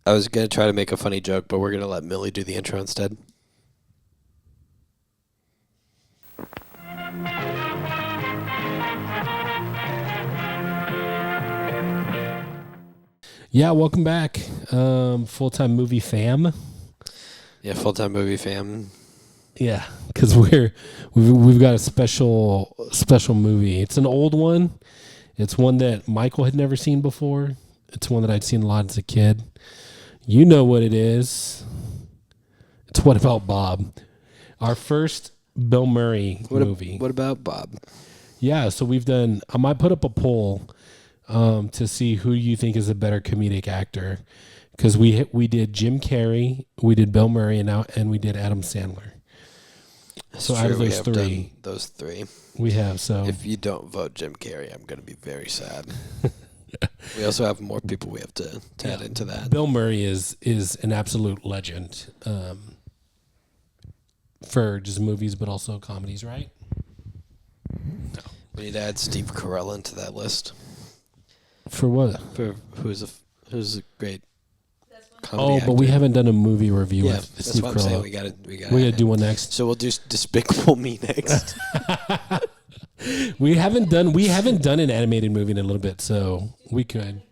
I was going to try to make a funny joke, but we're going to let Millie do the intro instead. Yeah, welcome back, full-time movie fam. Yeah, full-time movie fam. Yeah, because we've got a special movie. It's an old one. It's one that Michael had never seen before. It's one that I'd seen a lot as a kid. You know what it is. It's What About Bob? Our first Bill Murray movie. What about Bob? Yeah, so we've done. I might put up a poll to see who you think is a better comedic actor, because we did Jim Carrey, we did Bill Murray, and we did Adam Sandler. So out of those three, we have. So if you don't vote Jim Carrey, I'm going to be very sad. We also have more people we have to add into that. Bill Murray is an absolute legend for just movies, but also comedies, right? No. We need to add Steve Carell into that list. For what? For who's a great comedy but actor. we haven't done a movie review with that's Steve what Carell. I'm saying. We gotta do one next. So we'll do Despicable Me next. We haven't done an animated movie in a little bit, so we could.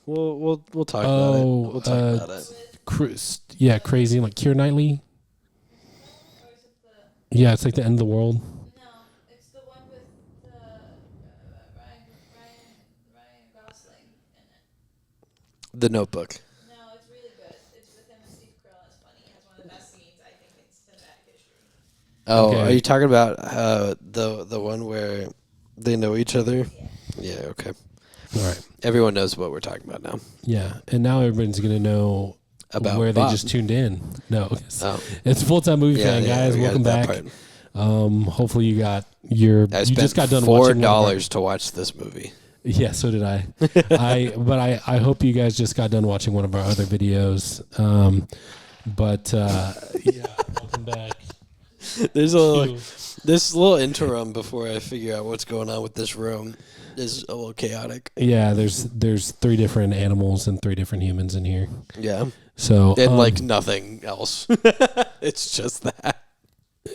We'll talk about it. We'll talk about it. Crazy, like Keira Knightley. Yeah, it's like the end of the world. No, it's the one with Ryan Gosling in it. The Notebook. No, it's really good. It's with him and Steve Carell. It's funny. It has one of the best scenes, I think, in cinematic history. Oh, Okay. Are you talking about the one where they know each other? Yeah, okay. All right. Everyone knows what we're talking about now. Yeah, and now everyone's gonna know About where Bob. they just tuned in. No, it's full-time movie fan, guys. we Welcome got back. that part. Hopefully you got you just got done watching $4 to watch this movie. Yeah, so did I. I hope you guys just got done watching one of our other videos. Welcome back. There's this little interim before I figure out what's going on with this room is a little chaotic. Yeah, there's 3 different animals and 3 different humans in here. Yeah. So and nothing else. It's just that.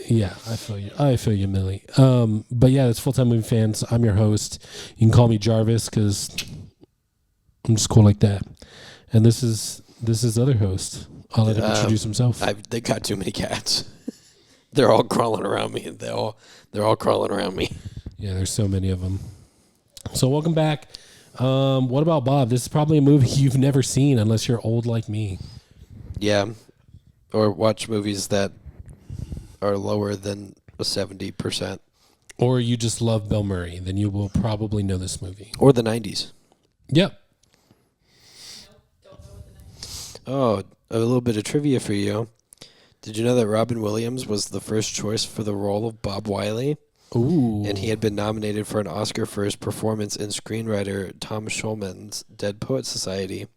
Yeah, I feel you, Millie. But yeah, it's full-time movie fans. I'm your host. You can call me Jarvis because I'm just cool like that. And this is other host. I'll let him introduce himself. They got too many cats. They're all crawling around me, and they're all crawling around me. Yeah, there's so many of them. So welcome back. What about Bob? This is probably a movie you've never seen unless you're old like me. Yeah, or watch movies that are lower than a 70%. Or you just love Bill Murray, then you will probably know this movie. Or the 90s. Yep. Don't know what the next. Oh, a little bit of trivia for you. Did you know that Robin Williams was the first choice for the role of Bob Wiley? Ooh. And he had been nominated for an Oscar for his performance in screenwriter Tom Schulman's Dead Poets Society.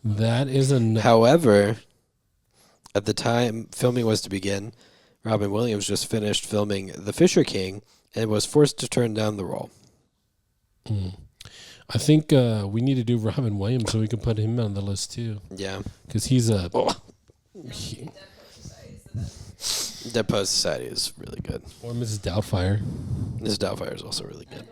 That is However, at the time filming was to begin, Robin Williams just finished filming The Fisher King and was forced to turn down the role. I think we need to do Robin Williams so we can put him on the list too. Yeah. Because he's a... Dead Poets Society is really good. Or Mrs. Doubtfire. Mrs. Doubtfire is also really good.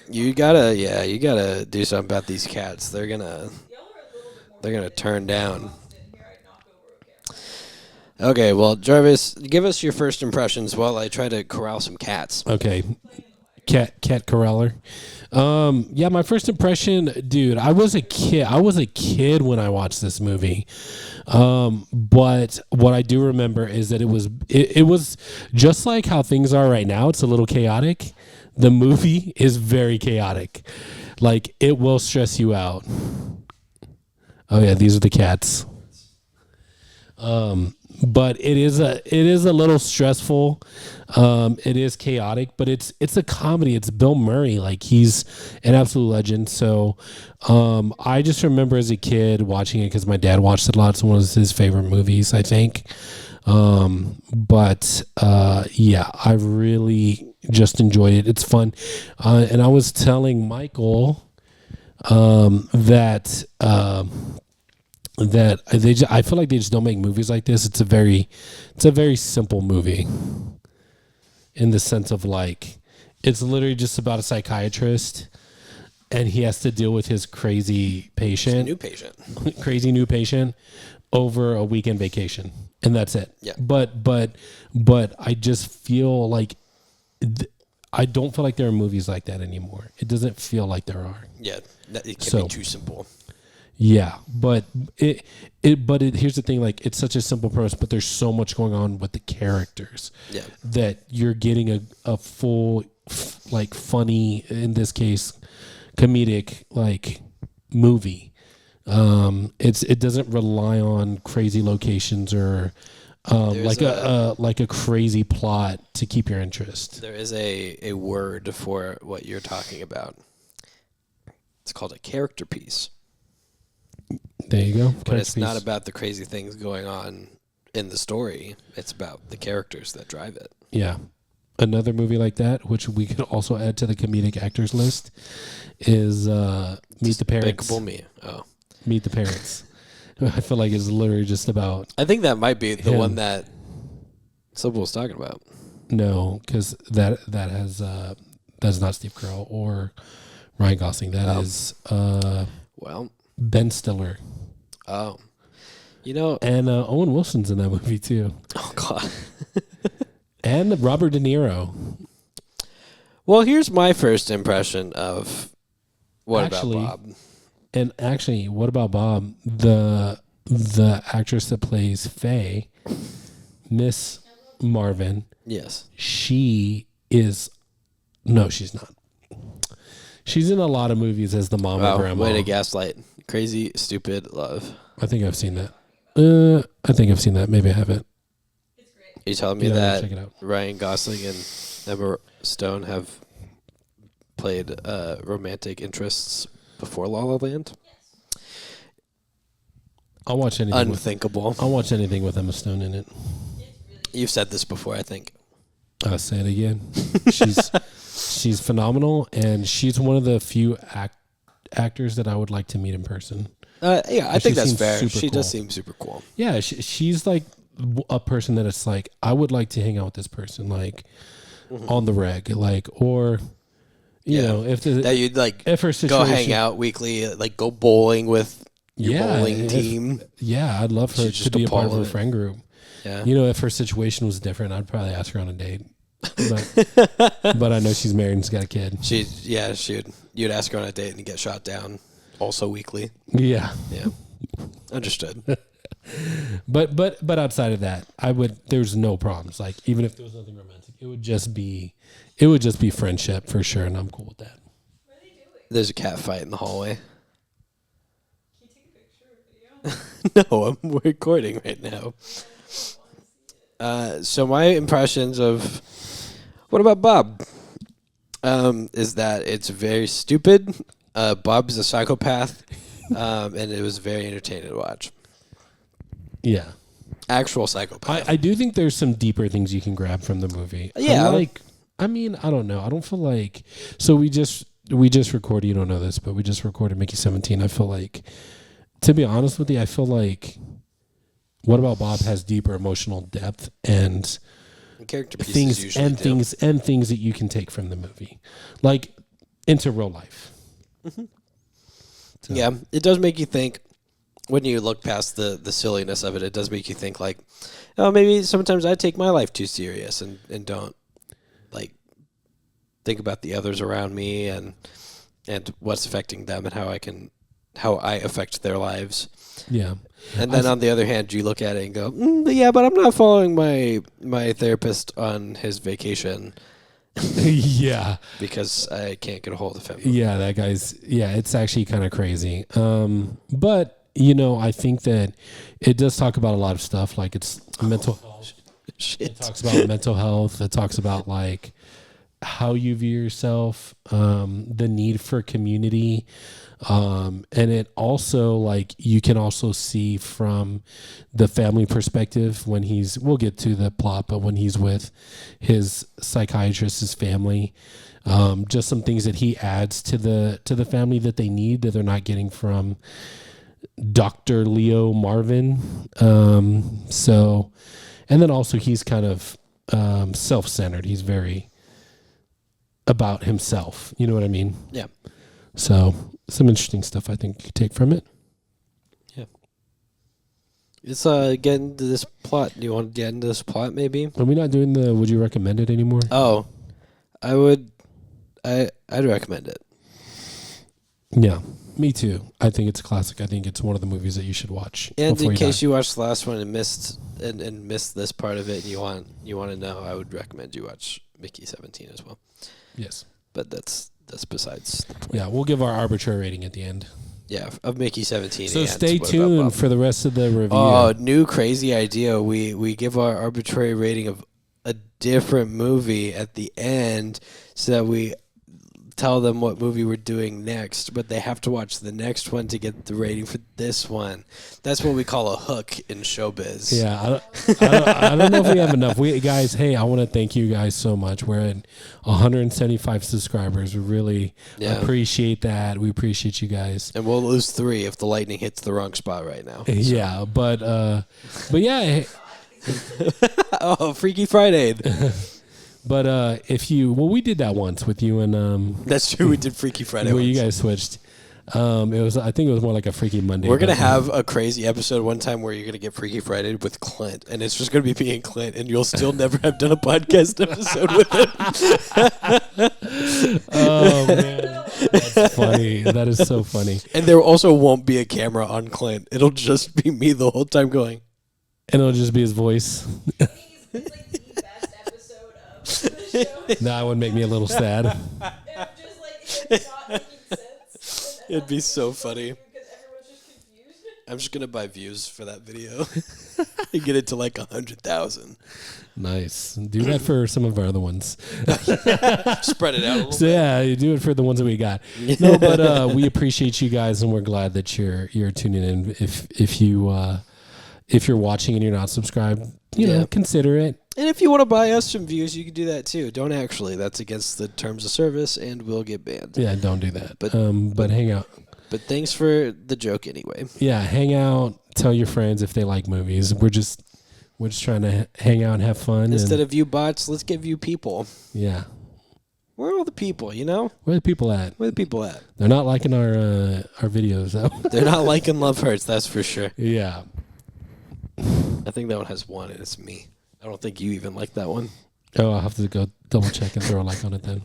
You gotta do something about these cats. They're gonna turn down. Okay, well, Jarvis, give us your first impressions while I try to corral some cats. Okay. Cat corraller. Yeah, my first impression, dude, I was a kid when I watched this movie. But what I do remember is that it was just like how things are right now. It's a little chaotic. The movie is very chaotic. Like, it will stress you out. Oh yeah, these are the cats. But it is a little stressful. It is chaotic, but it's a comedy. It's Bill Murray. Like, he's an absolute legend. So I just remember as a kid watching it because my dad watched it a lot. It's one of his favorite movies, I think. Yeah, I really just enjoyed it. It's fun, and I was telling Michael that I feel like they just don't make movies like this. It's a very simple movie in the sense of like it's literally just about a psychiatrist and he has to deal with his crazy patient, crazy new patient over a weekend vacation, and that's it. Yeah. But I just feel like I don't feel like there are movies like that anymore. It doesn't feel like there are. Yeah, it can be too simple. Yeah, but here's the thing, like it's such a simple premise, but there's so much going on with the characters. Yeah. That you're getting a full like funny, in this case, comedic like movie. It doesn't rely on crazy locations or like a crazy plot to keep your interest. There is a word for what you're talking about. It's called a character piece. There you go. But it's not about the crazy things going on in the story. It's about the characters that drive it. Yeah. Another movie like that, which we could also add to the comedic actors list, is Meet the Parents. Despicable Me. Oh. Meet the Parents. I feel like it's literally just about... I think that might be the one that Sybil was talking about. No, because that's not Steve Carell or Ryan Gosling. That is Ben Stiller. Oh. You know... And Owen Wilson's in that movie, too. Oh, God. And Robert De Niro. Well, here's my first impression of What About Bob? And actually, What About Bob? The actress that plays Faye, Miss Marvin. Yes. She is... No, she's not. She's in a lot of movies as the mom or grandma. Way to gaslight. Crazy, Stupid Love. I think I've seen that. Maybe I haven't. Are you telling me that Ryan Gosling and Emma Stone have played romantic interests before La La Land? Yes. I'll watch anything. Unthinkable. I'll watch anything with Emma Stone in it. You've said this before, I think. I'll say it again. She's phenomenal, and she's one of the few actors that I would like to meet in person. Yeah, I think that's fair. She does seem super cool. Yeah, she's like a person that it's like I would like to hang out with this person, like on the reg, like, or you know, if that you'd like if her situation, go hang out weekly, like go bowling with your bowling team. I'd love her to be a part of her friend group. Yeah, you know, if her situation was different, I'd probably ask her on a date. But I know she's married and she's got a kid. You'd ask her on a date and get shot down. Also weekly. Yeah. Understood. But outside of that, there's no problems. Like even if there was nothing romantic, it would just be friendship for sure, and I'm cool with that. What are they doing? There's a cat fight in the hallway. Can you take a picture or video? No, I'm recording right now. So my impressions of What About Bob is that it's very stupid. Bob's a psychopath, and it was very entertaining to watch. Yeah. Actual psychopath. I do think there's some deeper things you can grab from the movie. Yeah. I don't know. I don't feel like... So we just recorded, you don't know this, but we just recorded Mickey 17. I feel like, to be honest with you, I feel like What About Bob has deeper emotional depth and character pieces things that you can take from the movie, like into real life. Mm-hmm. So. Yeah, it does make you think. When you look past the silliness of it, it does make you think like, oh, maybe sometimes I take my life too serious and don't like think about the others around me and what's affecting them and how I affect their lives. Yeah. And then on the other hand, you look at it and go, but I'm not following my therapist on his vacation. Yeah. Because I can't get a hold of him. Yeah, that guy's, it's actually kind of crazy. But, you know, I think that it does talk about a lot of stuff. Like it's mental health. Shit. It talks about mental health. It talks about like how you view yourself, the need for community. And it also, like, you can also see from the family perspective when we'll get to the plot, but when he's with his psychiatrist, his family, just some things that he adds to the family that they need that they're not getting from Dr. Leo Marvin. And then also he's kind of self-centered. He's very about himself. You know what I mean? Yeah. So some interesting stuff I think you could take from it. Yeah. Let's get into this plot. Do you want to get into this plot maybe? Are we not doing the would you recommend it anymore? Oh, I would. I'd recommend it. Yeah, me too. I think it's a classic. I think it's one of the movies that you should watch. And in case you watched the last one and missed this part of it, and you want to know, I would recommend you watch Mickey 17 as well. Yes, but that's besides the point. Yeah, we'll give our arbitrary rating at the end. Yeah, of Mickey 17. So stay tuned for the rest of the review. Oh, new crazy idea. We give our arbitrary rating of a different movie at the end so that we tell them what movie we're doing next, but they have to watch the next one to get the rating for this one. That's what we call a hook in showbiz. Yeah, I don't know if we have enough. Guys, hey, I want to thank you guys so much. We're at 175 subscribers. We really appreciate that. We appreciate you guys. And we'll lose 3 if the lightning hits the wrong spot right now. So. Yeah, but yeah. Oh, Freaky Friday. But we did that once with you and that's true. We did Freaky Friday. Where once. you guys switched. I think it was more like a Freaky Monday. We're gonna have a crazy episode one time where you're gonna get Freaky Friday with Clint, and it's just gonna be me and Clint, and you'll still never have done a podcast episode with him. Oh man, that's funny. That is so funny. And there also won't be a camera on Clint. It'll just be me the whole time going. And it'll just be his voice. It's like the best episode of the show. That would make me a little sad. It just like it's not making sense. It'd be so funny. Because everyone's just confused. I'm just gonna buy views for that video and get it to like 100,000. Nice. Do that for some of our other ones. Spread it out a little So bit. yeah, you do it for the ones that we got. No, but we appreciate you guys, and we're glad that you're tuning in. If you're watching and you're not subscribed, you know, consider it. And if you want to buy us some views, you can do that too. Don't actually. That's against the terms of service, and we'll get banned. Yeah, don't do that. But hang out. But thanks for the joke anyway. Yeah, hang out. Tell your friends if they like movies. We're just trying to hang out and have fun. Instead of view bots, let's get view people. Yeah. Where are all the people, you know? Where are the people at? Where are the people at? They're not liking our videos, though. They're not liking Love Hurts, that's for sure. Yeah. I think that one has 1, and it's me. I don't think you even like that one. Oh, I'll have to go double check and throw a like on it then.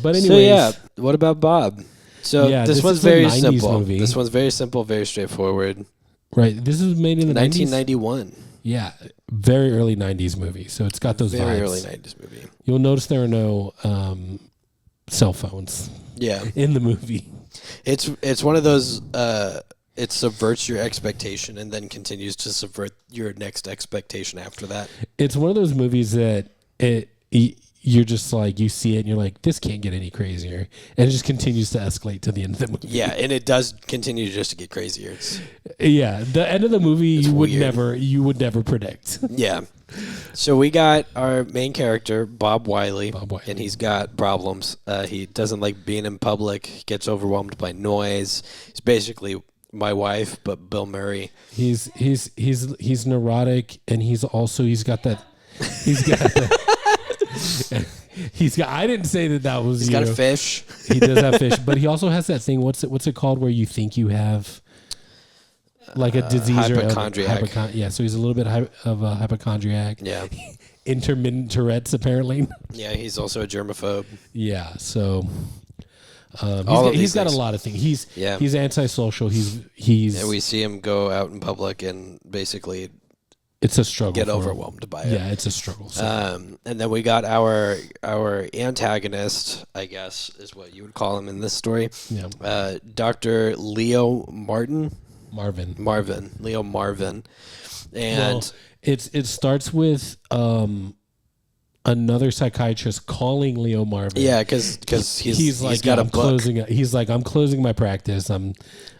But anyways. So, yeah, what about Bob? So, Yeah, this this one's is a very 90s simple. movie. This one's very simple, very straightforward. Right. This was made in the 1991. 90s? Yeah. Very early 90s movie. So it's got those very vibes. early 90s movie. You'll notice there are no cell phones Yeah. in the movie. It's one of those it subverts your expectation and then continues to subvert your next expectation after that. It's one of those movies that you're just like, you see it and you're like, this can't get any crazier. And it just continues to escalate to the end of the movie. Yeah, and it does continue just to get crazier. Yeah, the end of the movie you would weird. never predict. Yeah. So we got our main character, Bob Wiley, and he's got problems. He doesn't like being in public. He gets overwhelmed by noise. He's basically my wife, but Bill Murray. He's neurotic, and he's got that. I didn't say that was. He's got a fish. He does have fish, but he also has that thing. What's it called? Where you think you have like a disease hypochondriac. Yeah, so he's a little bit of a hypochondriac. Yeah. Intermittent Tourette's, apparently. Yeah, he's also a germaphobe. Yeah, so he's got a lot of things. He's antisocial. He's and we see him go out in public and basically it's a struggle. Get overwhelmed by it. Yeah, it's a struggle. So. And then we got our antagonist, I guess, is what you would call him in this story. Yeah. Dr. Leo Marvin. Leo Marvin. And it starts with another psychiatrist calling Leo Marvin. Yeah, because he's like, got a I'm book. closing. He's like, I'm closing my practice. I'm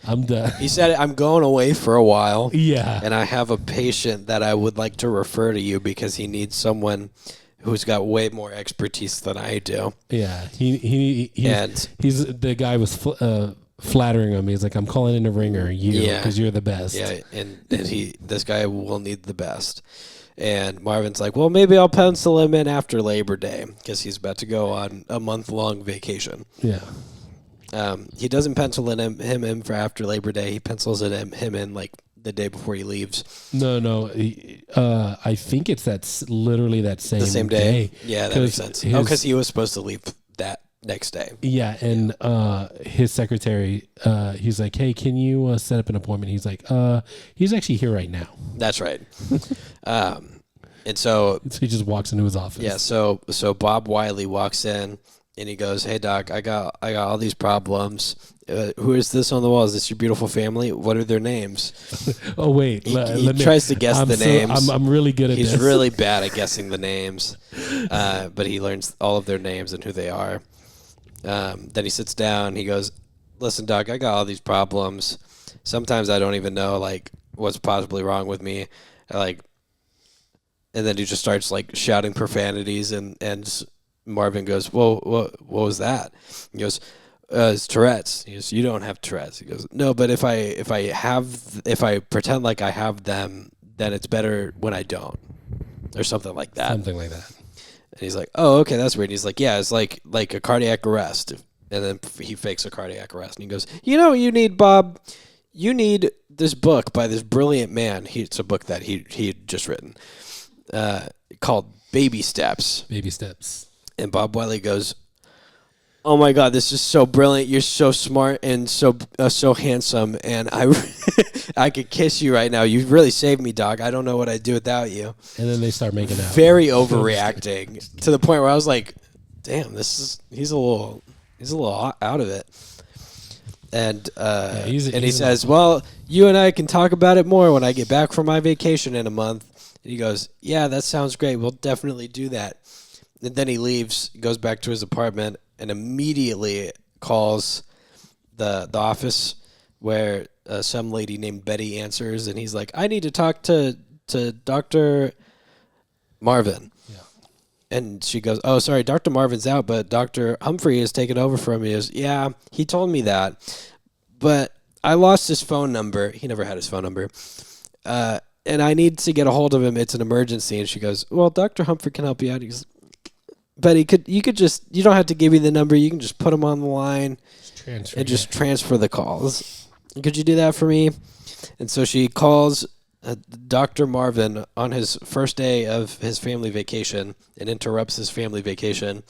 done. He said, I'm going away for a while. Yeah. And I have a patient that I would like to refer to you because he needs someone who's got way more expertise than I do. Yeah. He's the guy was flattering him. He's like, I'm calling in a ringer, because you're the best. Yeah, and this guy will need the best. And Marvin's like, well, maybe I'll pencil him in after Labor Day because he's about to go on a month-long vacation. Yeah. He doesn't pencil him in for after Labor Day. He pencils him in like the day before he leaves. No. I think it's literally the same day. Yeah, that makes sense. Because he was supposed to leave that next day. Yeah, and his secretary, he's like, hey, can you set up an appointment? He's like, he's actually here right now. That's right. And so he just walks into his office. Yeah, so Bob Wiley walks in and he goes, "Hey doc, I got all these problems. Who is this on the wall? Is this your beautiful family? What are their names?" Oh wait, he tries to guess the names. I'm really good at this. He's really bad at guessing the names, but he learns all of their names and who they are. Then he sits down. He goes, "Listen, doc, I got all these problems. Sometimes I don't even know like what's possibly wrong with me, like." And then he just starts like shouting profanities, and Marvin goes, "Whoa, what was that?" He goes, "It's Tourette's." He goes, "You don't have Tourette's." He goes, "No, but if I pretend like I have them, then it's better when I don't," or something like that. Something like that. And he's like, "Oh, okay, that's weird." And he's like, "Yeah, it's like a cardiac arrest." And then he fakes a cardiac arrest, and he goes, "You know what you need, Bob? You need this book by this brilliant man. It's a book that he had just written." Called Baby Steps. Baby Steps. And Bob Wiley goes, "Oh my God, this is so brilliant! You're so smart and so handsome, and I could kiss you right now. You really saved me, Doc. I don't know what I'd do without you." And then they start making out. Very overreacting to the point where I was like, "Damn, he's a little out of it." And he says, "Well, you and I can talk about it more when I get back from my vacation in a month." And he goes, "Yeah, that sounds great. We'll definitely do that." And then he leaves, goes back to his apartment, and immediately calls the office where some lady named Betty answers. And he's like, "I need to talk to Dr. Marvin." Yeah. And she goes, "Oh, sorry, Dr. Marvin's out, but Dr. Humphrey has taken over from me." He goes, "Yeah, he told me that, but I lost his phone number." He never had his phone number. "And I need to get a hold of him. It's an emergency." And she goes, "Well, Dr. Humphrey can help you out." He goes, "But you don't have to give me the number. You can just put him on the line and just transfer the calls. Could you do that for me?" And so she calls Dr. Marvin on his first day of his family vacation and interrupts his family vacation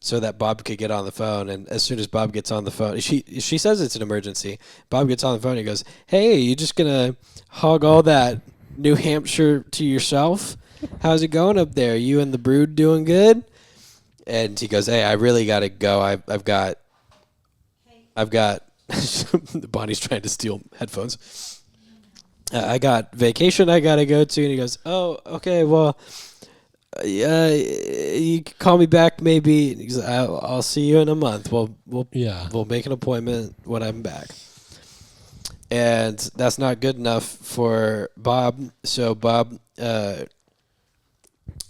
so that Bob could get on the phone. And as soon as Bob gets on the phone, she says it's an emergency. Bob gets on the phone and he goes, "Hey, you just going to hog all that New Hampshire to yourself? How's it going up there? You and the brood doing good?" And he goes, "Hey, I really got to go. I've got Bonnie's trying to steal headphones. I got vacation I got to go to." And he goes, "Oh, okay, well, you can call me back maybe." And he goes, I'll see you in a month. We'll make an appointment when I'm back." And that's not good enough for Bob. So Bob,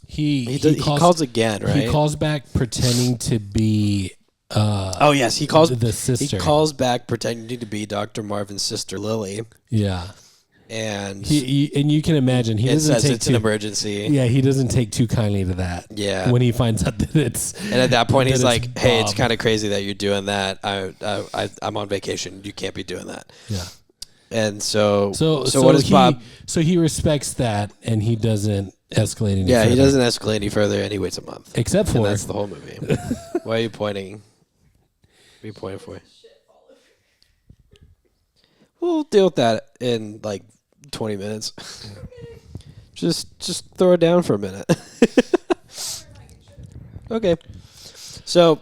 he calls again, right? He calls back pretending to be. Oh yes, he calls the sister. He calls back pretending to be Dr. Marvin's sister Lily. Yeah. And and you can imagine he doesn't take it's an emergency. Yeah, he doesn't take too kindly to that. Yeah, when he finds out that it's. And at that point, he's like, "Hey, it's kind of crazy that you're doing that. I'm on vacation. You can't be doing that." Yeah. And so what does Bob? So he respects that, and he doesn't escalate any. Yeah, further. he doesn't escalate any further, and he waits a month. Except for that's the whole movie. Why are you pointing? What are you pointing for? We'll deal with that in like 20 minutes. Just throw it down for a minute. Okay. So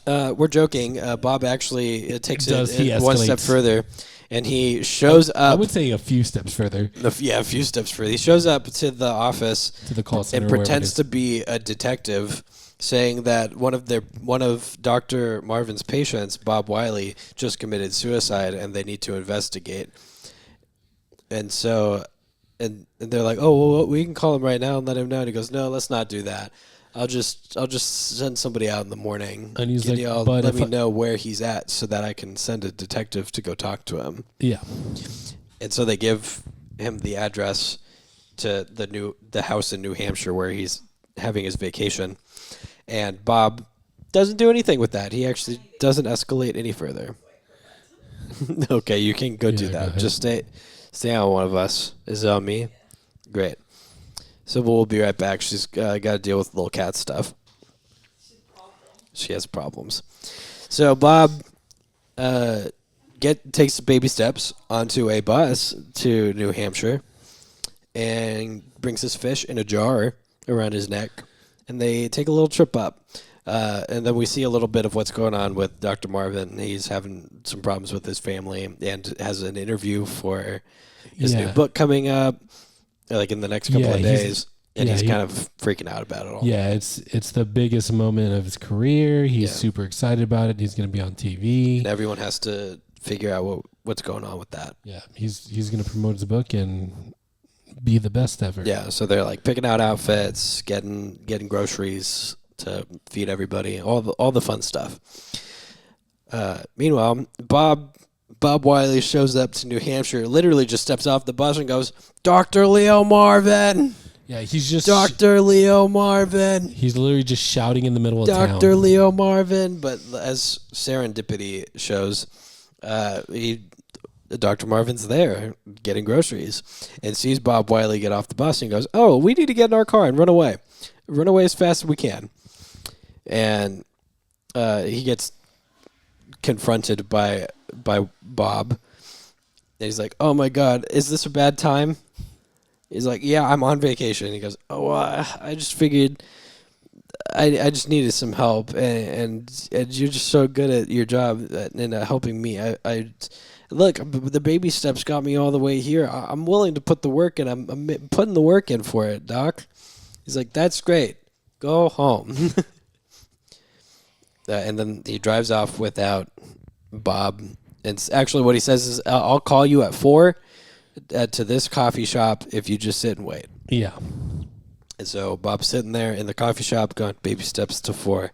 We're joking. Bob actually takes He it one step escalates? further, and he shows I up. would say a few steps further A few steps further. He shows up to the office to the call center. and wherever it pretends is. to be a detective, saying that one of Dr. Marvin's patients, Bob Wiley, just committed suicide, and they need to investigate. And so, and they're like, "Oh, well, we can call him right now and let him know." And he goes, "No, let's not do that. I'll just send somebody out in the morning. And he's Can like, y'all "But let if me I-" know where he's at so that I can send a detective to go talk to him." Yeah. And so they give him the address to the house in New Hampshire where he's having his vacation. And Bob doesn't do anything with that. He actually doesn't escalate any further. Okay, you can go do Yeah, go that. ahead. Just stay on one of us. Is it on me? Great. So we'll be right back. She's got to deal with little cat stuff. She has problems. So Bob takes baby steps onto a bus to New Hampshire and brings his fish in a jar around his neck, and they take a little trip up. And then we see a little bit of what's going on with Dr. Marvin. He's having some problems with his family and has an interview for his new book coming up, like in the next couple of days. And he's kind of freaking out about it all. Yeah, it's the biggest moment of his career. He's super excited about it. He's going to be on TV. And everyone has to figure out what's going on with that. Yeah, he's going to promote his book and be the best ever. Yeah, so they're like picking out outfits, getting groceries to feed everybody, all the fun stuff. Meanwhile, Bob Wiley shows up to New Hampshire, literally just steps off the bus and goes, "Dr. Leo Marvin." Yeah, he's just Dr. Leo Marvin. He's literally just shouting in the middle of town. Dr. Leo Marvin. But as serendipity shows, Dr. Marvin's there getting groceries and sees Bob Wiley get off the bus and goes, "Oh, we need to get in our car and run away. Run away as fast as we can." And he gets confronted by Bob. And he's like, "Oh, my God, is this a bad time?" He's like, "Yeah, I'm on vacation." He goes, "Oh, I just figured I just needed some help, and you're just so good at your job and helping me. I look, the baby steps got me all the way here. I'm willing to put the work in. I'm putting the work in for it, Doc." He's like, "That's great. Go home." And then he drives off without Bob. And actually what he says is, "I'll call you at 4 to this coffee shop if you just sit and wait." Yeah. And so Bob's sitting there in the coffee shop going, "Baby steps till 4.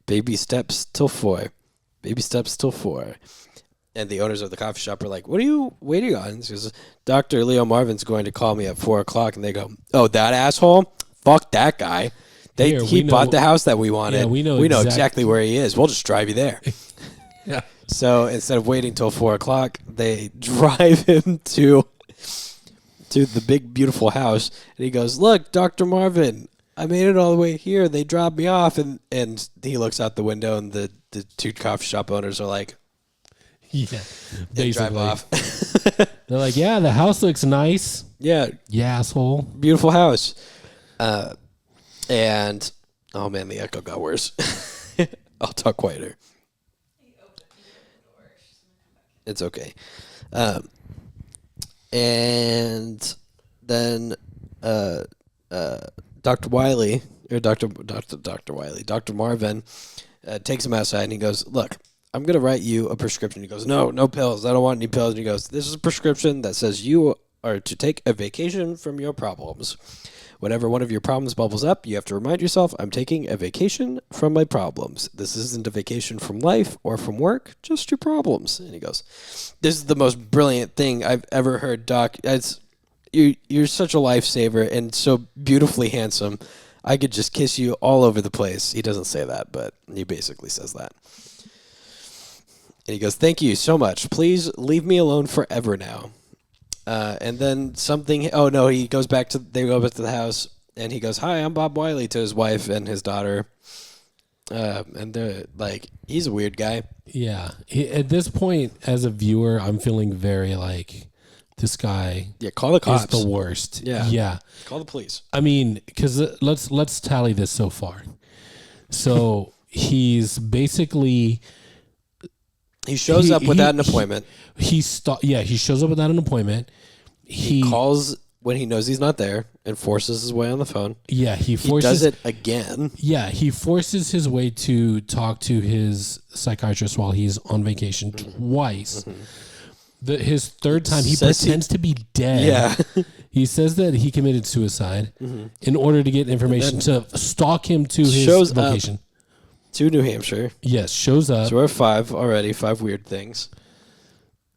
Baby steps till 4. Baby steps till 4. And the owners of the coffee shop are like, "What are you waiting on?" He says, "Dr. Leo Marvin's going to call me at 4 o'clock." And they go, "Oh, that asshole? Fuck that guy. He bought the house that we wanted. Yeah, we know exactly where he is. We'll just drive you there." Yeah. So instead of waiting till 4 o'clock, they drive him to the big, beautiful house. And he goes, "Look, Dr. Marvin, I made it all the way here. They dropped me off." And he looks out the window, and the two coffee shop owners are like, Yeah. they Basically. drive off. They're like, "Yeah, the house looks nice." Yeah, Yeah, asshole. beautiful house. And, oh man, the echo got worse. I'll talk quieter. It's okay. And then Dr. Wiley, or Dr. Wiley, Dr. Marvin takes him outside and he goes, "Look, I'm going to write you a prescription." He goes, No pills. I don't want any pills." And he goes, "This is a prescription that says you are to take a vacation from your problems. Whenever one of your problems bubbles up, you have to remind yourself, I'm taking a vacation from my problems. This isn't a vacation from life or from work, just your problems." And he goes, "This is the most brilliant thing I've ever heard, Doc. You're such a lifesaver and so beautifully handsome. I could just kiss you all over the place." He doesn't say that, but he basically says that. And he goes, "Thank you so much. Please leave me alone forever now." And then he goes back to the house and he goes, "Hi, I'm Bob Wiley," to his wife and his daughter. And they're like, he's a weird guy. Yeah. At this point, as a viewer, I'm feeling very like, this guy Call the cops. is the worst. Yeah. Call the police. I mean, because let's tally this so far. So he's basically He shows up without an appointment. He shows up without an appointment. He calls when he knows he's not there and forces his way on the phone. Yeah, he does it again. Yeah, he forces his way to talk to his psychiatrist while he's on vacation twice. His third time, he pretends to be dead. Yeah. He says that he committed suicide in order to get information to stalk him to his location. To New Hampshire. Yes, shows up. So we're 5 already, 5 weird things.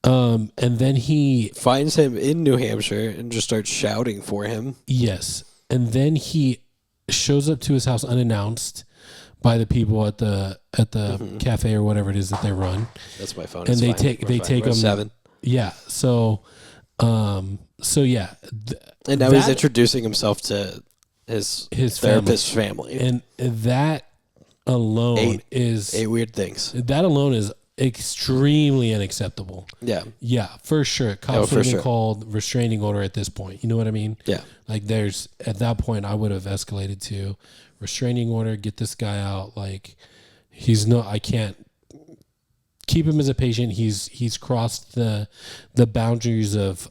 And then he finds him in New Hampshire and just starts shouting for him. Yes. And then he shows up to his house unannounced by the people at the cafe or whatever it is that they run. That's my phone. And they take him 7. Yeah. So yeah. And now he's introducing himself to his therapist's family. And that alone is 8 weird things. That alone is extremely unacceptable. Yeah. Yeah, for sure. Cops would have been called restraining order at this point. You know what I mean? Yeah. Like at that point I would have escalated to restraining order, get this guy out. Like I can't keep him as a patient. He's crossed the boundaries of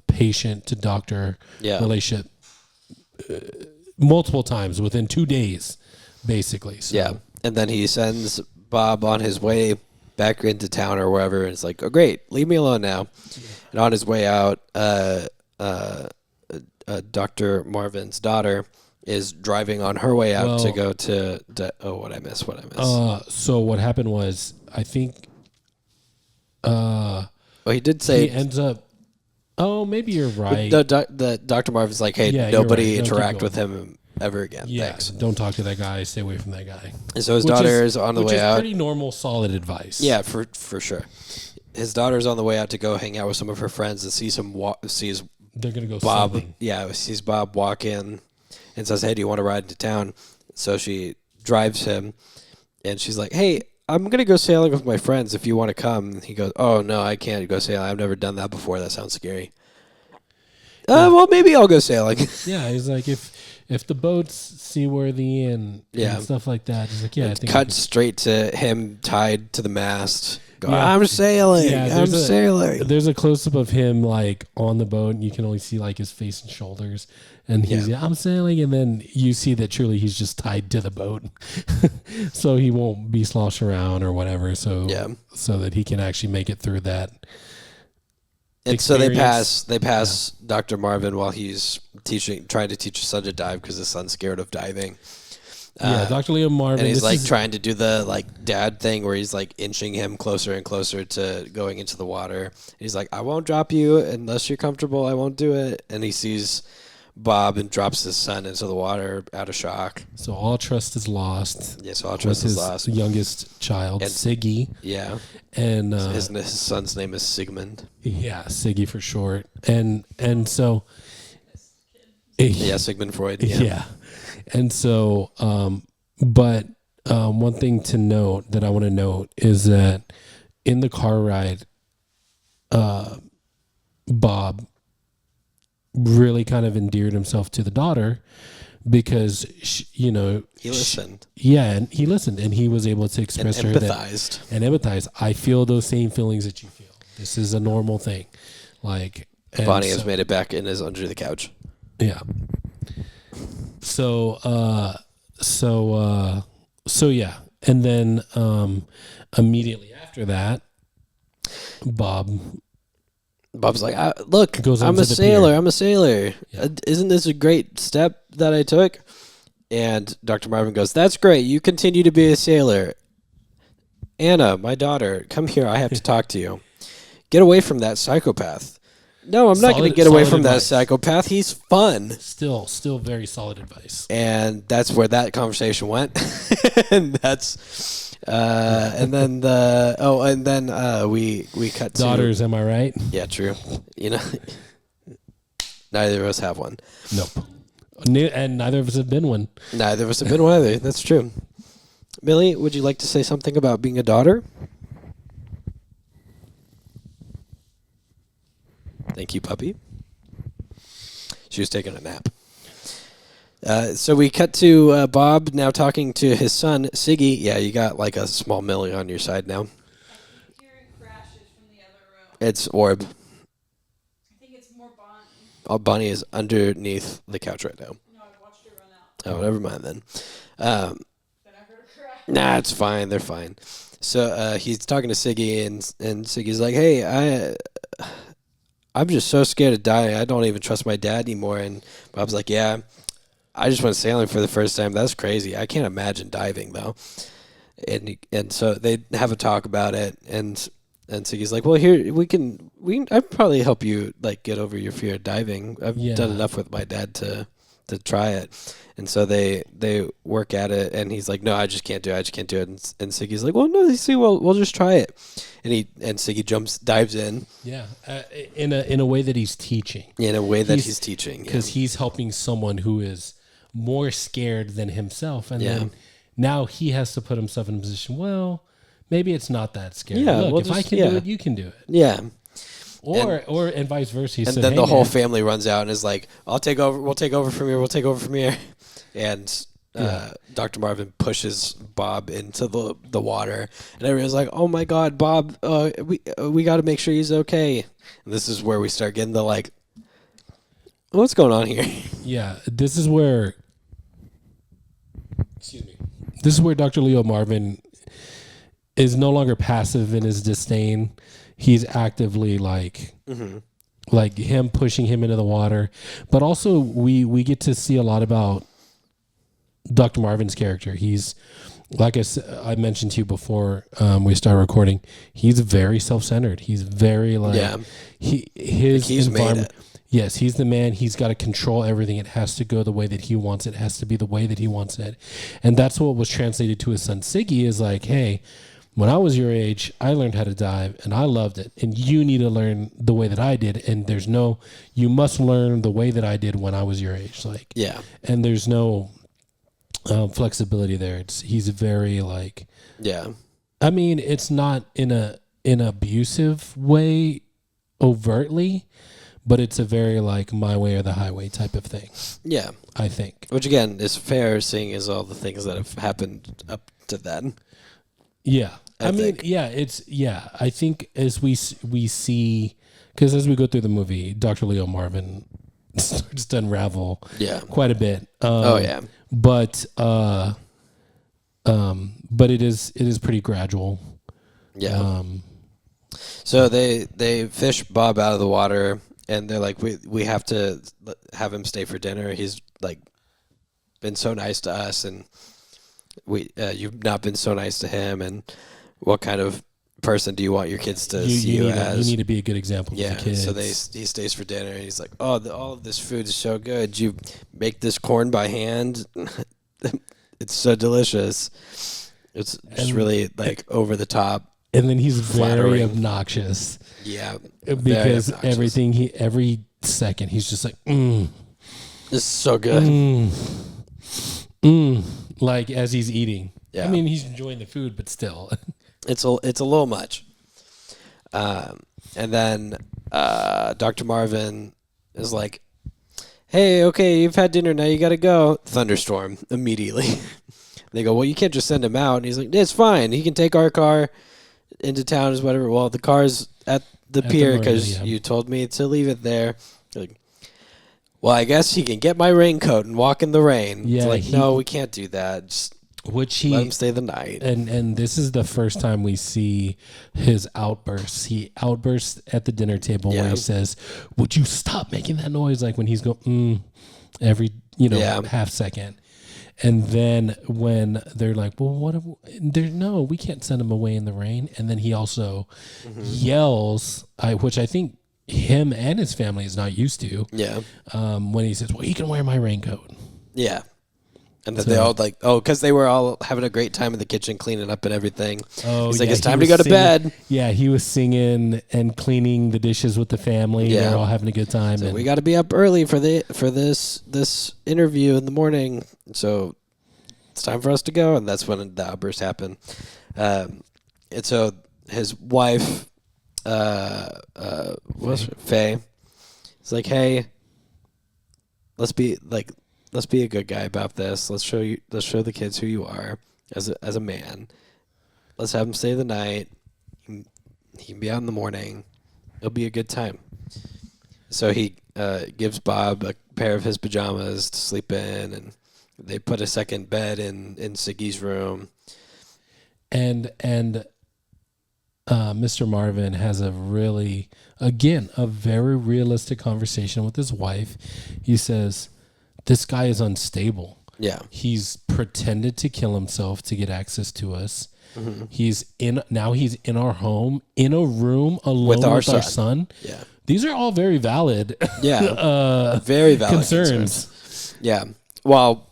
patient to doctor relationship multiple times within 2 days. Basically. So. Yeah. And then he sends Bob on his way back into town or wherever. And it's like, oh, great. Leave me alone now. Yeah. And on his way out, Dr. Marvin's daughter is driving on her way out to go to what I miss. So what happened was, I think... he did say... He ends up... Oh, maybe you're right. The Dr. Marvin's like, hey, nobody interact with him ever again. Yeah, thanks. Don't talk to that guy. Stay away from that guy. And so his daughter is on the way out. Which is pretty normal, solid advice. Yeah, for sure. His daughter's on the way out to go hang out with some of her friends and sees they're gonna go Bob. swimming. Yeah, sees Bob walk in and says, "Hey, do you want to ride into town?" So she drives him, and she's like, "Hey, I'm gonna go sailing with my friends. If you want to come." And he goes, "Oh no, I can't go sailing. I've never done that before. That sounds scary." Well, maybe I'll go sailing. Yeah, he's like, if the boat's seaworthy and stuff like that, he's like, yeah. I think cut straight to him tied to the mast. I'm sailing. I'm sailing. There's a close up of him like on the boat, and you can only see like his face and shoulders, and he's I'm sailing, and then you see that truly he's just tied to the boat, so he won't be sloshing around or whatever. So that he can actually make it through that. And so they pass Dr. Marvin while he's trying to teach his son to dive because his son's scared of diving. Dr. Leo Marvin. And he's like trying to do the like dad thing where he's like inching him closer and closer to going into the water. And he's like, I won't drop you unless you're comfortable. I won't do it. And he sees Bob and drops his son into the water out of shock. So all trust is lost. Yes, all trust is lost. His youngest child, Siggy. Yeah. And his son's name is Sigmund. Yeah, Siggy for short. And so Sigmund Freud. Yeah. And so but one thing to note that I want to note is that in the car ride Bob really kind of endeared himself to the daughter because he listened. And he listened, and he was able to express and her empathized. I feel those same feelings that you feel. This is a normal thing. Like Bonnie has made it back and is under the couch. Yeah. So yeah, and then immediately after that, Bob's like, look, I'm a sailor. Yeah. Isn't this a great step that I took? And Dr. Marvin goes, that's great. You continue to be a sailor. Anna, my daughter, come here. I have to talk to you. Get away from that psychopath. No, I'm not going to get away from that psychopath. He's fun. Still very solid advice. And that's where that conversation went. And that's... and then we cut daughters, to, am I right? Yeah, true. Neither of us have one. Nope. And neither of us have been one. Neither of us have been one either. That's true. Millie, would you like to say something about being a daughter? Thank you, puppy. She was taking a nap. So we cut to Bob now talking to his son, Siggy. Yeah, you got like a small Millie on your side now. I keep hearing crashes from the other room. It's Orb. I think it's more Bonnie. Oh, Bonnie is underneath the couch right now. No, I've watched her run out. Oh, never mind then. Then I heard her cry. Nah, it's fine. They're fine. So he's talking to Siggy, and Siggy's like, "Hey, I'm just so scared of dying. I don't even trust my dad anymore." And Bob's like, "Yeah, I just went sailing for the first time. That's crazy. I can't imagine diving though." And so they have a talk about it, and Siggy's like, "Well, here I'd probably help you like get over your fear of diving. I've Yeah. done enough with my dad to try it." And so they work at it, and he's like, "No, I just can't do it. I just can't do it." And Siggy's like, "Well, no, see, we'll just try it." And Siggy dives in Yeah, in a way that he's teaching. in a way that he's teaching. Because he's helping someone who is more scared than himself, and Yeah. then now he has to put himself in a position. Well, maybe it's not that scary. Yeah, Look, we'll if I just- can yeah. do it, you can do it. Yeah. Or and vice versa. He And said, then "Hey, the whole man." family runs out and is like, "I'll take over. We'll take over from here. We'll take over from here." And Dr. Marvin pushes Bob into the water, and everyone's like, "Oh my God, Bob! We got to make sure he's okay." And this is where we start getting the like, "What's going on here?" Yeah, this is where. Excuse me. This is where Dr. Leo Marvin is no longer passive in his disdain. He's actively like him pushing him into the water. But also we get to see a lot about Dr. Marvin's character. He's like I mentioned to you before we started recording. He's very self-centered. He's very his he's made environment. it. Yes, he's the man. He's got to control everything. It has to go the way that he wants it. It has to be the way that he wants it. And that's what was translated to his son Siggy is like, hey, when I was your age, I learned how to dive and I loved it. And you need to learn the way that I did. And you must learn the way that I did when I was your age. Like, Yeah. and there's no flexibility there. He's very like, Yeah. I mean, it's not in an abusive way overtly, but it's a very like my way or the highway type of thing. Yeah. I think. Which again is fair, seeing as all the things that have happened up to then. Yeah. I mean, think. I think as we see, because as we go through the movie, Dr. Leo Marvin starts to unravel quite a bit. But it is pretty gradual. Yeah. So they fish Bob out of the water, and they're like, we have to have him stay for dinner. He's like been so nice to us, and you've not been so nice to him. And what kind of person do you want your kids to see you as? You need to be a good to the kids. So he stays for dinner, and he's like, "Oh, all of this food is so good. You make this corn by hand. It's so delicious. It's just really like over the top." And then he's very flattering. obnoxious. Yeah, Because every second he's just like, this is so good. Like as he's eating. Yeah. I mean, he's enjoying the food, but still. It's a little much. And then Dr. Marvin is like, "Hey, okay, you've had dinner, now you got to go." Thunderstorm immediately. They go, "Well, you can't just send him out." And he's like, "It's fine. He can take our car into town, is whatever." "Well, the car's at the pier because you told me to leave it there." Like, "Well, I guess he can get my raincoat and walk in the rain." Yeah, it's like, no, we can't do that. Just let him stay the night. And this is the first time we see his outbursts. He outbursts at the dinner table where he says, "Would you stop making that noise?" Like when he's going, every half second. And then when they're like, "Well, no, we can't send him away in the rain." And then he also yells, which I think him and his family is not used to. Yeah. When he says, "Well, he can wear my raincoat." Yeah. And then they all like, because they were all having a great time in the kitchen cleaning up and everything. Oh, he's like, "It's time to go to bed." Yeah, he was singing and cleaning the dishes with the family. Yeah. They're all having a good time. So we got to be up early for this interview in the morning. So it's time for us to go. And that's when the outburst happened. And so his wife, Faye, is like, "Hey, let's be like, let's be a good guy about this. Let's show the kids who you are as a man. Let's have him stay the night. He can be out in the morning. It'll be a good time. So he gives Bob a pair of his pajamas to sleep in, and they put a second bed in Siggy's room. And Mr. Marvin has a very realistic conversation with his wife. He says, this guy is unstable. Yeah. He's pretended to kill himself to get access to us. Mm-hmm. He's in our home, in a room alone with our son. Yeah. These are all very valid. Yeah. Very valid concerns. Yeah. While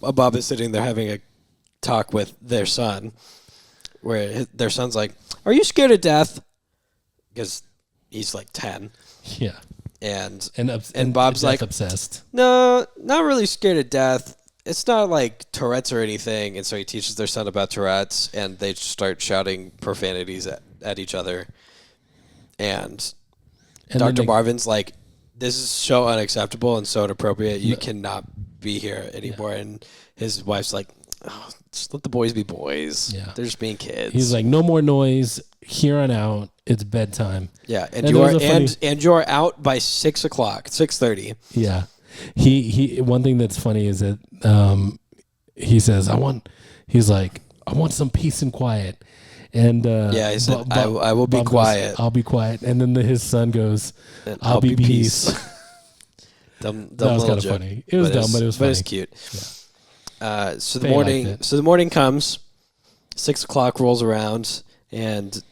Bob is sitting there having a talk with their son, where their son's like, "Are you scared of death?" Because he's like 10. Yeah. And and Bob's like, obsessed. "No, not really scared of death. It's not like Tourette's or anything." And so he teaches their son about Tourette's, and they start shouting profanities at each other. And Dr. Marvin's like, "This is so unacceptable and so inappropriate. You cannot be here anymore." Yeah. And his wife's like, "Oh, just let the boys be boys. Yeah. They're just being kids." He's like, "No more noise. Here on out, it's bedtime." Yeah, and you're out by 6:30. Yeah. He one thing that's funny is that he says, I want some peace and quiet. And he said, I will be quiet. Goes, I'll be quiet. And then his son goes, I'll be peace. dumb that was kind of joke. Funny. It was dumb, but it was funny. But it's cute. Yeah. So the morning comes, 6:00 rolls around, and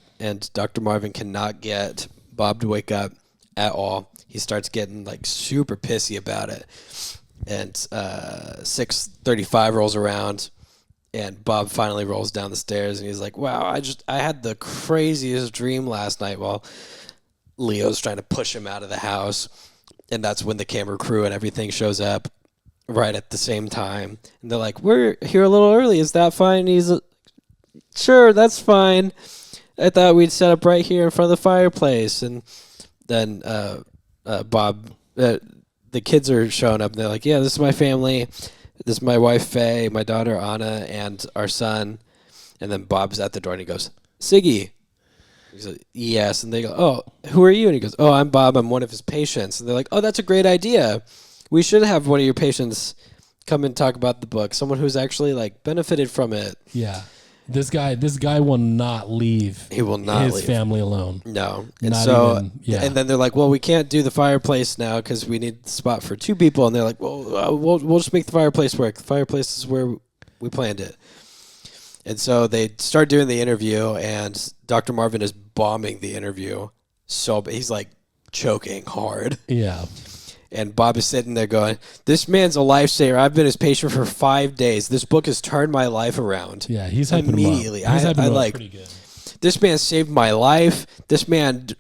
Dr. Marvin cannot get Bob to wake up at all. He starts getting like super pissy about it. And 6:35 rolls around, and Bob finally rolls down the stairs, and he's like, "Wow, I had the craziest dream last night," while Leo's trying to push him out of the house. And that's when the camera crew and everything shows up right at the same time. And they're like, "We're here a little early. Is that fine?" And he's like, "Sure, that's fine. I thought we'd set up right here in front of the fireplace." And then Bob, the kids are showing up, and they're like, "Yeah, this is my family. This is my wife, Faye, my daughter, Anna, and our son." And then Bob's at the door, and he goes, "Siggy." He's like, "Yes." And they go, "Oh, who are you?" And he goes, "Oh, I'm Bob. I'm one of his patients." And they're like, "Oh, that's a great idea. We should have one of your patients come and talk about the book. Someone who's actually like benefited from it." Yeah. This guy will not leave. He will not his leave family alone. No. And and then they're like, "Well, we can't do the fireplace now because we need the spot for 2 people." And they're like, "Well, we'll just make the fireplace work. The fireplace is where we planned it." And so they start doing the interview, and Dr. Marvin is bombing the interview. So he's like choking hard. Yeah. And Bob is sitting there going, "This man's a lifesaver. I've been his patient for 5 days. This book has turned my life around." Yeah, he's hyping immediately. Him up. He's hyping him up pretty good. This man saved my life. This man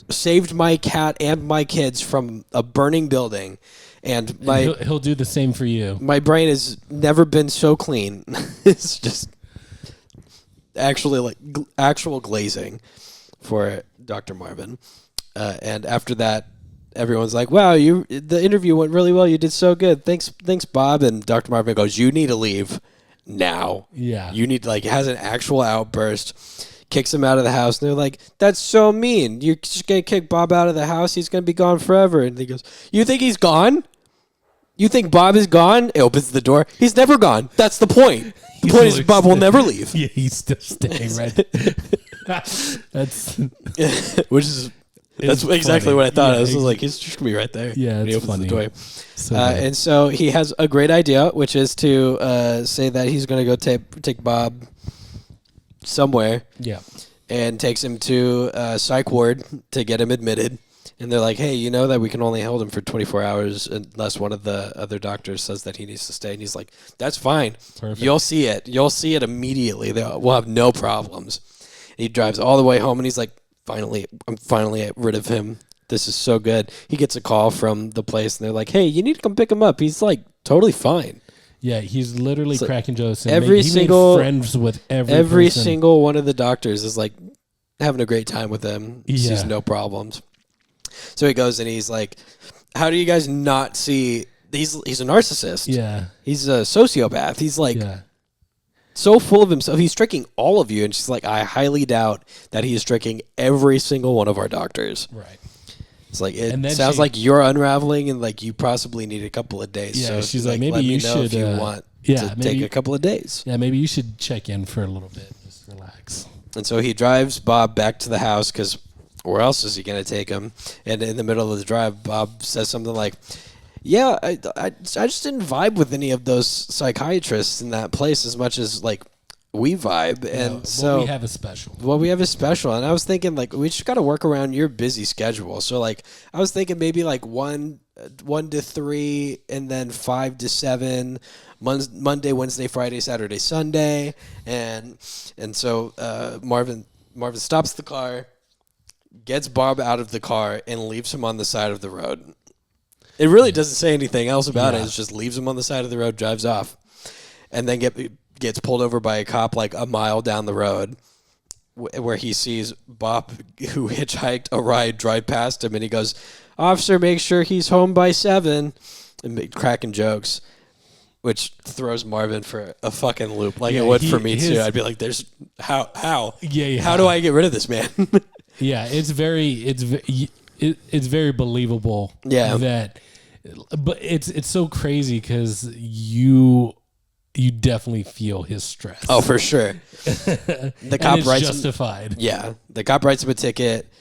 saved my cat and my kids from a burning building. And he'll do the same for you. My brain has never been so clean. It's just actually like actual glazing for Dr. Marvin. And after that, everyone's like, "Wow, the interview went really well. You did so good. Thanks, Bob." And Dr. Marvin goes, "You need to leave now." Yeah. You need has an actual outburst, kicks him out of the house, and they're like, "That's so mean. You're just gonna kick Bob out of the house. He's gonna be gone forever." And he goes, "You think he's gone? You think Bob is gone?" It opens the door. He's never gone. That's the point. The point is Bob will never leave. Yeah, he's still staying right. That's which is. That's exactly funny. what I thought. Yeah, I was like, he's just going to be right there. Yeah, it's funny. The door. And so he has a great idea, which is to say that he's going to go take Bob somewhere. Yeah. And takes him to a psych ward to get him admitted. And they're like, "Hey, you know that we can only hold him for 24 hours unless one of the other doctors says that he needs to stay." And he's like, "That's fine. Perfect. You'll see it. You'll see it immediately. We'll have no problems." And he drives all the way home, and he's like, I'm finally rid of him. This is so good. He gets a call from the place, and they're like, "Hey, you need to come pick him up. He's like totally fine." Yeah, he's literally cracking jokes. And he made friends with every person. Single one of the doctors is like having a great time with him. He sees no problems. So he goes and he's like, "How do you guys not see he's a narcissist. Yeah. He's a sociopath. He's like Yeah. so full of himself. He's tricking all of you. And she's like, I highly doubt that he is tricking every single one of our doctors. Right. It's like, And it then sounds like you're unraveling and like you possibly need a couple of days. Yeah, So she's like, maybe let you me know should, if you want yeah, to maybe- take a couple of days. Yeah, maybe you should check in for a little bit. Just relax. And so he drives Bob back to the house because where else is he going to take him? And in the middle of the drive, Bob says something like, yeah, I just didn't vibe with any of those psychiatrists in that place as much as like we vibe. And No, so what we have is special. what we have is special. And I was thinking like we just got to work around your busy schedule. So like I was thinking maybe like 1 to 3 and then 5 to 7 Monday, Wednesday, Friday, Saturday, Sunday. And so Marvin stops the car, gets Bob out of the car and leaves him on the side of the road. It really doesn't say anything else about it. It just leaves him on the side of the road, drives off, and then gets pulled over by a cop like a mile down the road where he sees Bob, who hitchhiked a ride, drive past him, and he goes, "Officer, make sure he's home by 7," and cracking jokes, which throws Marvin for a fucking loop like it would for me too. I'd be like, "There's how? Yeah. How do I get rid of this man?" Yeah, it's very believable. Yeah. But it's so crazy because you definitely feel his stress. Oh, for sure. The cop it's writes justified. Yeah, the cop writes him a ticket.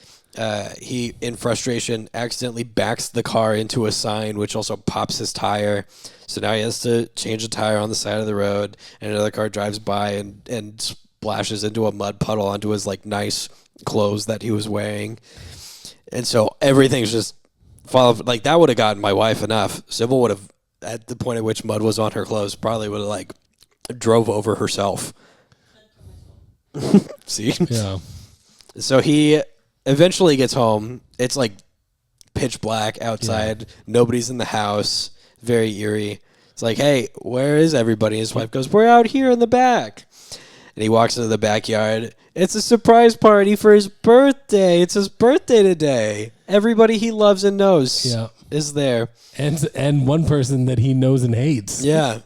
He, in frustration, accidentally backs the car into a sign, which also pops his tire. So now he has to change the tire on the side of the road, and another car drives by and splashes into a mud puddle onto his like nice clothes that he was wearing. And so everything's just followed. Like that would have gotten my wife enough. Sybil would have, at the point at which mud was on her clothes, probably would have like drove over herself. See? Yeah. So he eventually gets home. It's like pitch black outside. Yeah. Nobody's in the house. Very eerie. It's like, hey, where is everybody? His wife goes, we're out here in the back. And he walks into the backyard. It's a surprise party for his birthday. It's his birthday today. Everybody he loves and knows is there. And one person that he knows and hates. Yeah.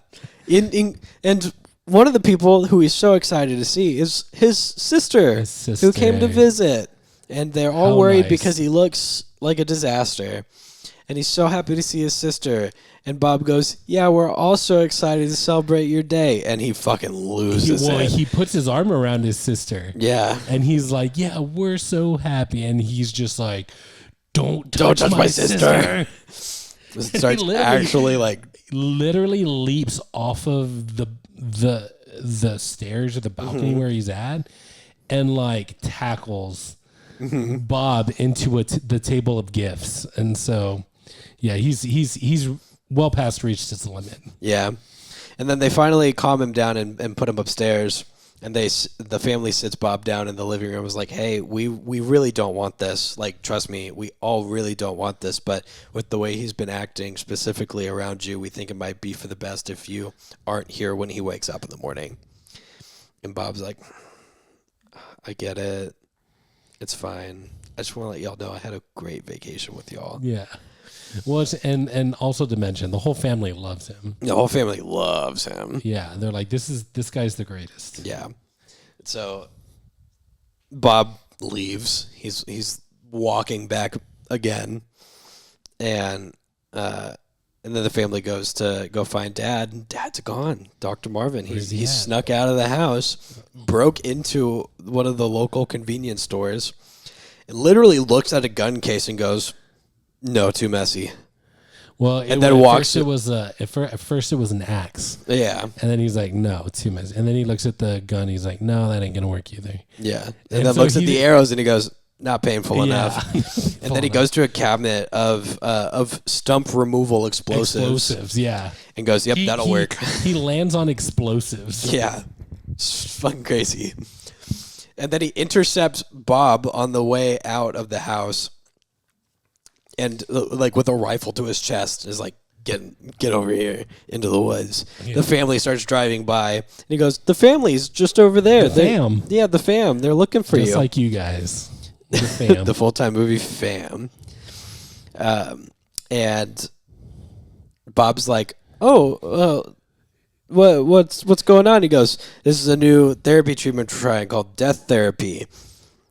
And one of the people who he's so excited to see is his sister, who came to visit. And they're all worried because he looks like a disaster. And he's so happy to see his sister. And Bob goes, yeah, we're all so excited to celebrate your day. And he fucking loses it. He puts his arm around his sister. Yeah. And he's like, yeah, we're so happy. And he's just like, don't touch my sister. Starts actually like... Literally leaps off of the stairs or the balcony where he's at and like tackles Bob into the table of gifts. And so, yeah, he's well past reached his limit. Yeah. And then they finally calm him down and put him upstairs. And the family sits Bob down in the living room. Was like, hey, we really don't want this. Like, trust me, we all really don't want this. But with the way he's been acting specifically around you, we think it might be for the best if you aren't here when he wakes up in the morning. And Bob's like, I get it. It's fine. I just want to let y'all know I had a great vacation with y'all. Yeah. Well, and also to mention, the whole family loves him. The whole family loves him. Yeah, they're like, this guy's the greatest. Yeah. So Bob leaves. He's walking back again, and then the family goes to go find Dad. And Dad's gone. Dr. Marvin. He snuck out of the house, broke into one of the local convenience stores, and literally looks at a gun case and goes, no, too messy. Well, and then walks. At first it was an axe. Yeah. And then he's like, no, too messy. And then he looks at the gun. He's like, no, that ain't gonna work either. Yeah. And then so looks at the arrows and he goes, not painful enough. And then he goes to a cabinet of stump removal explosives. Yeah. And goes, yep, that'll work. He lands on explosives. Yeah. It's fucking crazy. And then he intercepts Bob on the way out of the house. And like with a rifle to his chest is like, get over here into the woods. Yeah. The family starts driving by and he goes, the family's just over there. The fam. Yeah, the fam. They're looking for you. Just like you guys. The fam. The full-time movie fam. And Bob's like, "Oh, what's going on?" He goes, "This is a new therapy treatment we're trying called death therapy."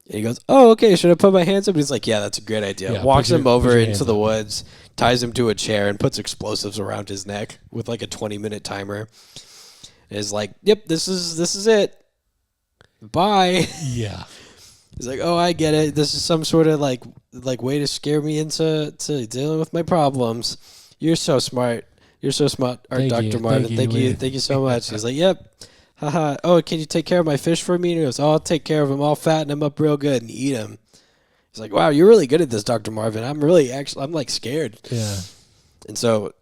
And he goes, "Oh, okay. Should I put my hands up?" And he's like, "Yeah, that's a great idea." Yeah, Walks him put over your into hands the up. woods, ties him to a chair, and puts explosives around his neck with like a 20-minute timer. And is like, "Yep, this is it. Bye." Yeah. He's like, "Oh, I get it. This is some sort of like way to scare me into dealing with my problems. You're so smart. You're so smart, Thank Dr. you. Marvin. Thank you so much." He's like, "Yep. Haha. Oh, can you take care of my fish for me?" And he goes, "Oh, I'll take care of him. I'll fatten him up real good and eat him." He's like, "Wow, you're really good at this, Dr. Marvin. I'm like scared." Yeah. And so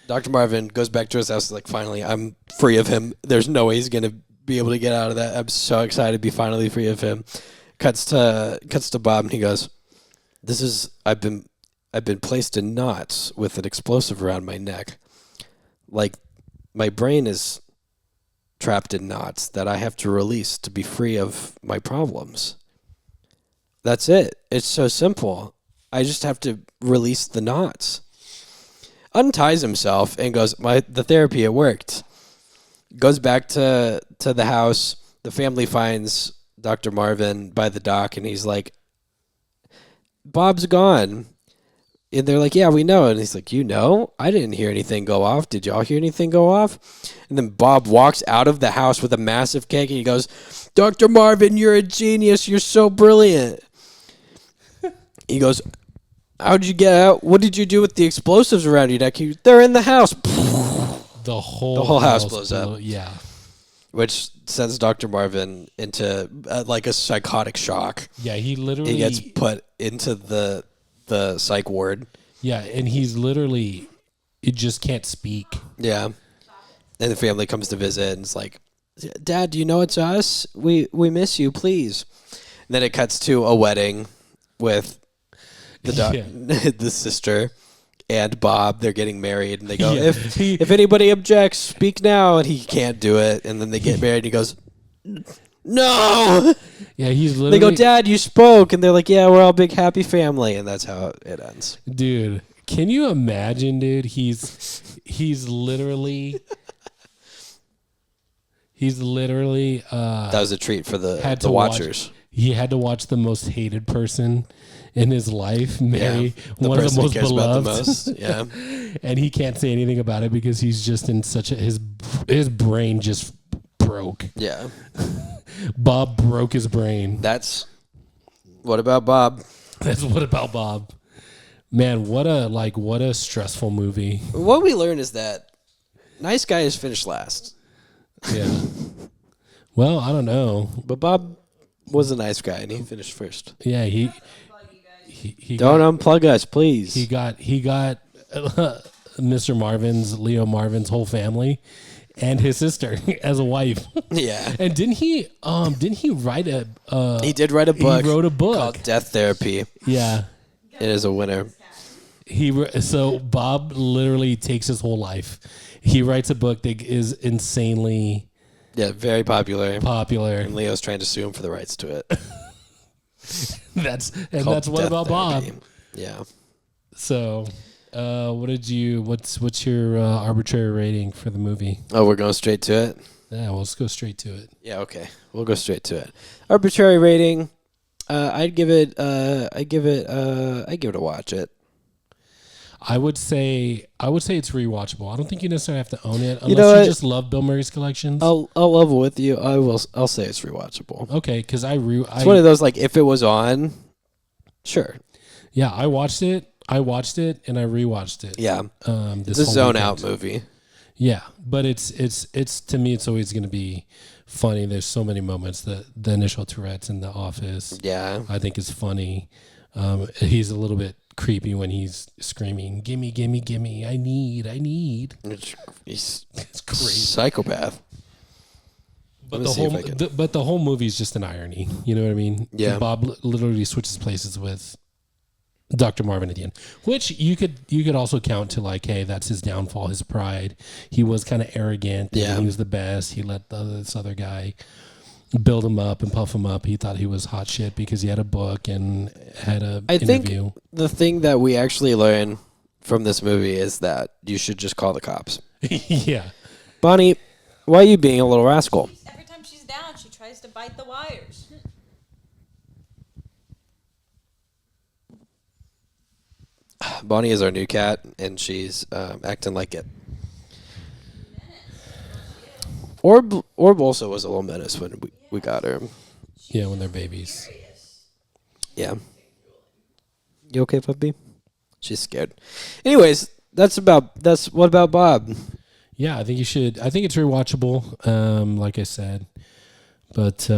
Dr. Marvin goes back to his house. Like, finally, I'm free of him. There's no way he's going to be able to get out of that. I'm so excited to be finally free of him. Cuts to Bob, and he goes, I've been placed in knots with an explosive around my neck. Like, my brain is trapped in knots that I have to release to be free of my problems. That's it. It's so simple. I just have to release the knots." Unties himself and goes, the therapy, it worked. Goes back to the house. The family finds Dr. Marvin by the dock, and he's like, "Bob's gone." And they're like, "Yeah, we know." And he's like, "You know? I didn't hear anything go off. Did y'all hear anything go off?" And then Bob walks out of the house with a massive cake, and he goes, "Dr. Marvin, you're a genius. You're so brilliant." He goes, "How did you get out? What did you do with the explosives around your neck?" "They're in the house." The whole house blows up. Yeah. Which sends Dr. Marvin into like a psychotic shock. Yeah, he literally He gets put into the psych ward. Yeah, and he's literally he just can't speak. Yeah. And the family comes to visit and it's like, "Dad, do you know it's us? We miss you, please." And then it cuts to a wedding with the sister and Bob. They're getting married, and they go, Yeah. if anybody objects, speak now. And he can't do it. And then they get married, and he goes, "No." Yeah, he's literally They go, "Dad, you spoke." And they're like, "Yeah, we're all a big happy family." And that's how it ends. Dude, can you imagine, dude? He's literally That was a treat for the had to watchers. He had to watch the most hated person in his life marry one of the person he most cares about beloved. the most. Yeah. And he can't say anything about it because he's just in such a his brain just broke. Yeah. Bob broke his brain. That's What About Bob? That's What About Bob? Man, what a stressful movie. What we learn is that nice guys finish last. Yeah. Well, I don't know. But Bob was a nice guy, and he finished first. Yeah, he Don't unplug us, please. He got Mr. Leo Marvin's whole family and his sister as a wife. Yeah. And didn't he write a He did write a book. He wrote a book called Death Therapy. Yeah. It is a winner. So Bob literally takes his whole life. He writes a book that is insanely very popular. popular. And Leo's trying to sue him for the rights to it. That's Called What Death About Bob? Therapy. Yeah. So, what's your arbitrary rating for the movie? Oh, we're going straight to it? Yeah, well, let's go straight to it. Yeah, okay. We'll go straight to it. Arbitrary rating. I'd give it a watch it. I would say it's rewatchable. I don't think you necessarily have to own it unless You know you what? just love Bill Murray's collections. I'll level with you. I'll say it's rewatchable. Okay, because It's one of those, like, if it was on, sure. Yeah, I watched it and I rewatched it. Yeah. This It's a whole zone weekend. out movie. Yeah, but it's to me it's always going to be funny. There's so many moments. The initial Tourette's in the office, Yeah. I think is funny. He's a little bit creepy when he's screaming, "Gimme, gimme, gimme! I need!" He's It's crazy. psychopath. But Let me see if I can- the whole movie is just an irony. You know what I mean? Yeah. Bob literally switches places with Dr. Marvin at the end, which you could also count to like, hey, that's his downfall, his pride. He was kind of arrogant. Yeah. He was the best. He let this other guy build him up and puff him up. He thought he was hot shit because he had a book and had a I interview. think the thing that we actually learn from this movie is that you should just call the cops. Yeah. Bonnie, why are you being a little rascal? Every time she's down, she tries to bite the wires. Bonnie is our new cat, and she's acting like it. Orb also was a little menace when we got her. Yeah, when they're babies. Yeah. You okay, puppy? She's scared. Anyways, that's what about Bob? Yeah, I think you should. I think it's rewatchable, like I said. But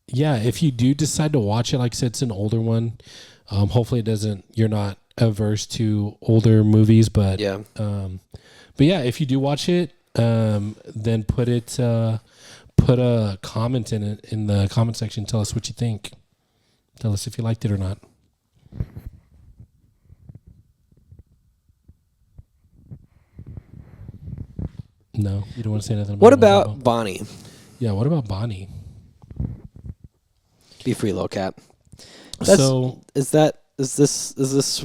yeah, if you do decide to watch it, like I said, it's an older one. Hopefully, it doesn't. You're not averse to older movies, but Yeah. But yeah, if you do watch it, then put a comment in it in the comment section. Tell us what you think. Tell us if you liked it or not. No, you don't want to say nothing about What it. about Bonnie? Yeah, what about Bonnie? Be free, little cat. Is this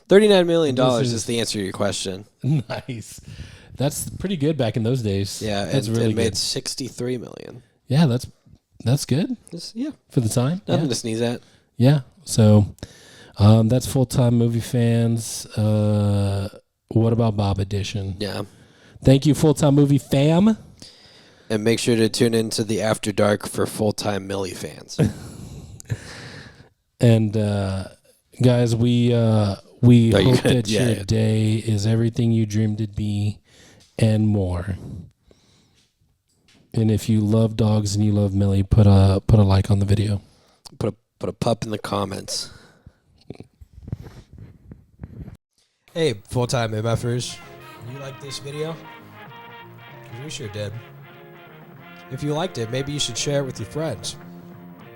$39 million is the answer to your question? Nice. That's pretty good back in those days. Yeah, that's and really it made good. $63 million. Yeah, that's good Yeah, for the time. nothing Yeah. to sneeze at. Yeah. So that's full-time movie fans. What about Bob edition? Yeah. Thank you, full-time movie fam. And make sure to tune into the After Dark for full-time Millie fans. And guys, we hope that your Yeah. day is everything you dreamed it'd be and more. And if you love dogs and you love Millie, put a like on the video. Put a pup in the comments. Hey, full-time MFers. You like this video? 'Cause we sure did. If you liked it, maybe you should share it with your friends.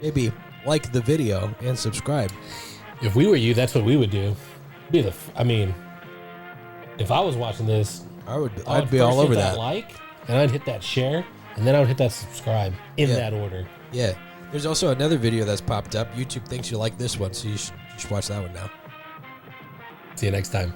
Maybe like the video and subscribe. If we were you, that's what we would do. I mean, if I was watching this, I'd be all over that. Like, and I'd hit that share, and then I would hit that subscribe in that order. Yeah. There's also another video that's popped up. YouTube thinks you like this one, so you should watch that one now. See you next time.